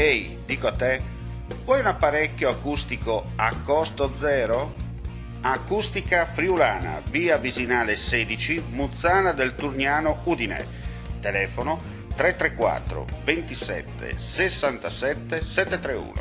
Ehi, dico a te, vuoi un apparecchio acustico a costo zero? Acustica Friulana, via Visinale 16, Muzzana del Turniano, Udine. Telefono 334 27 67 731.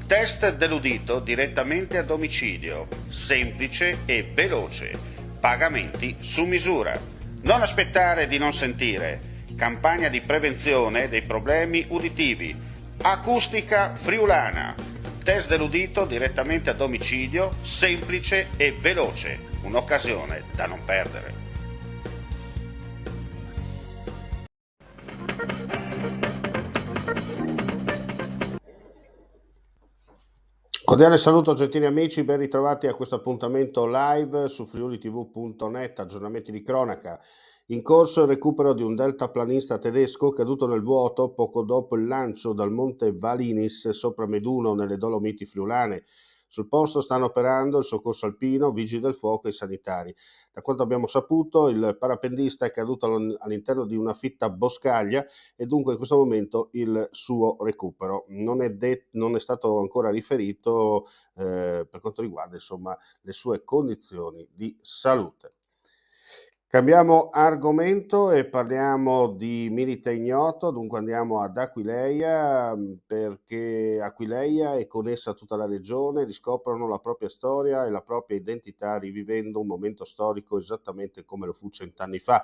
Test dell'udito direttamente a domicilio, semplice e veloce. Pagamenti su misura. Non aspettare di non sentire. Campagna di prevenzione dei problemi uditivi. Acustica Friulana. Test dell'udito direttamente a domicilio, semplice e veloce. Un'occasione da non perdere. Cordiale saluto gentili amici, ben ritrovati a questo appuntamento live su friulitv.net, aggiornamenti di cronaca. In corso il recupero di un deltaplanista tedesco caduto nel vuoto poco dopo il lancio dal monte Valinis sopra Meduno nelle Dolomiti friulane. Sul posto stanno operando il soccorso alpino, vigili del fuoco e i sanitari. Da quanto abbiamo saputo, il parapendista è caduto all'interno di una fitta boscaglia e dunque in questo momento il suo recupero non è stato ancora riferito per quanto riguarda insomma le sue condizioni di salute. Cambiamo argomento e parliamo di Milite Ignoto, dunque andiamo ad Aquileia perché Aquileia e con essa tutta la regione riscoprono la propria storia e la propria identità rivivendo un momento storico esattamente come lo fu 100 anni fa.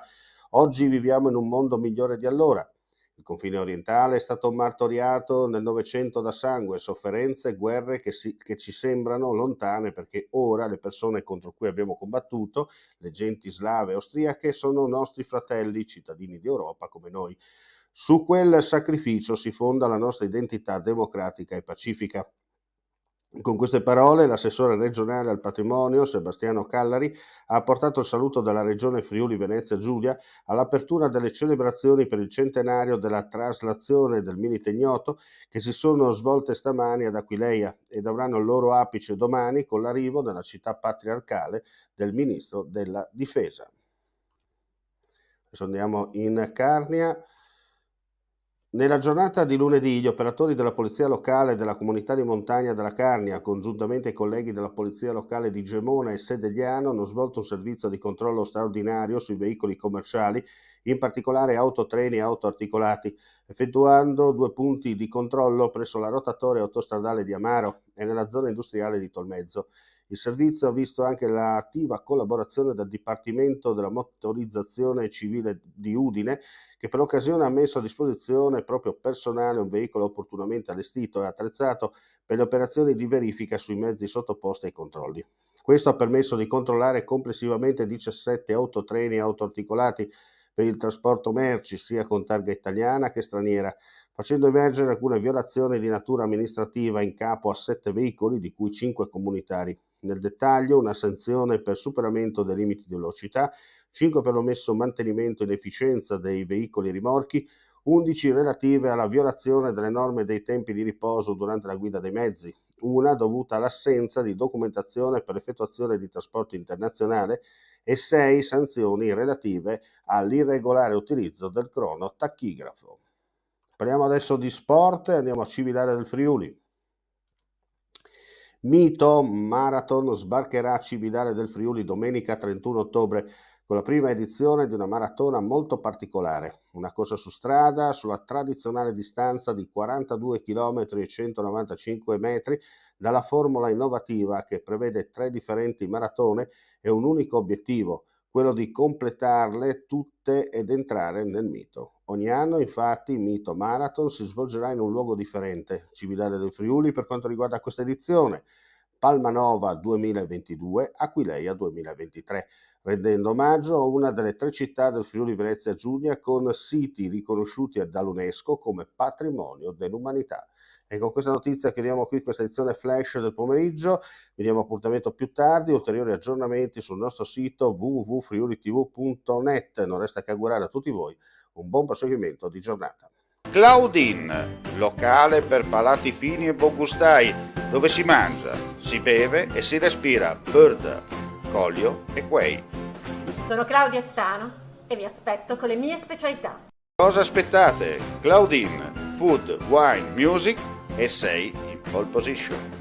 Oggi viviamo in un mondo migliore di allora. Il confine orientale è stato martoriato nel Novecento da sangue, sofferenze, guerre che ci sembrano lontane perché ora le persone contro cui abbiamo combattuto, le genti slave e austriache, sono nostri fratelli, cittadini d'Europa come noi. Su quel sacrificio si fonda la nostra identità democratica e pacifica. Con queste parole l'assessore regionale al patrimonio Sebastiano Callari ha portato il saluto della regione Friuli Venezia Giulia all'apertura delle celebrazioni per il centenario della traslazione del Milite Ignoto che si sono svolte stamani ad Aquileia ed avranno il loro apice domani con l'arrivo nella città patriarcale del ministro della difesa. Adesso andiamo in Carnia. Nella giornata di lunedì gli operatori della Polizia Locale della Comunità di Montagna della Carnia, congiuntamente ai colleghi della Polizia Locale di Gemona e Sedegliano, hanno svolto un servizio di controllo straordinario sui veicoli commerciali, in particolare autotreni e autoarticolati, effettuando 2 punti di controllo presso la rotatoria autostradale di Amaro e nella zona industriale di Tolmezzo. Il servizio ha visto anche l'attiva collaborazione del Dipartimento della Motorizzazione Civile di Udine, che per l'occasione ha messo a disposizione proprio personale un veicolo opportunamente allestito e attrezzato per le operazioni di verifica sui mezzi sottoposti ai controlli. Questo ha permesso di controllare complessivamente 17 autotreni e autoarticolati per il trasporto merci sia con targa italiana che straniera, facendo emergere alcune violazioni di natura amministrativa in capo a 7 veicoli, di cui 5 comunitari. Nel dettaglio, una sanzione per superamento dei limiti di velocità, 5 per l'omesso mantenimento in efficienza dei veicoli rimorchi, 11 relative alla violazione delle norme dei tempi di riposo durante la guida dei mezzi, una dovuta all'assenza di documentazione per l'effettuazione di trasporto internazionale e 6 sanzioni relative all'irregolare utilizzo del crono tachigrafo. Parliamo adesso di sport e andiamo a Cividale del Friuli. Mito Marathon sbarcherà a Cividale del Friuli domenica 31 ottobre con la prima edizione di una maratona molto particolare, una corsa su strada sulla tradizionale distanza di 42 km e 195 metri dalla formula innovativa che prevede 3 differenti maratone e un unico obiettivo, quello di completarle tutte ed entrare nel mito. Ogni anno infatti il Mito Marathon si svolgerà in un luogo differente. Cividale del Friuli per quanto riguarda questa edizione, Palmanova 2022, Aquileia 2023, rendendo omaggio a una delle 3 città del Friuli Venezia Giulia con siti riconosciuti dall'UNESCO come patrimonio dell'umanità. E con questa notizia chiudiamo qui questa edizione flash del pomeriggio. Vi diamo appuntamento più tardi, ulteriori aggiornamenti sul nostro sito www.friulitv.net. Non resta che augurare a tutti voi un buon proseguimento di giornata. Claudin, locale per palati fini e buongustai, dove si mangia, si beve e si respira bird, colio e quei. Sono Claudia Zano e vi aspetto con le mie specialità. Cosa aspettate? Claudin, Food, Wine, Music e sei in pole position.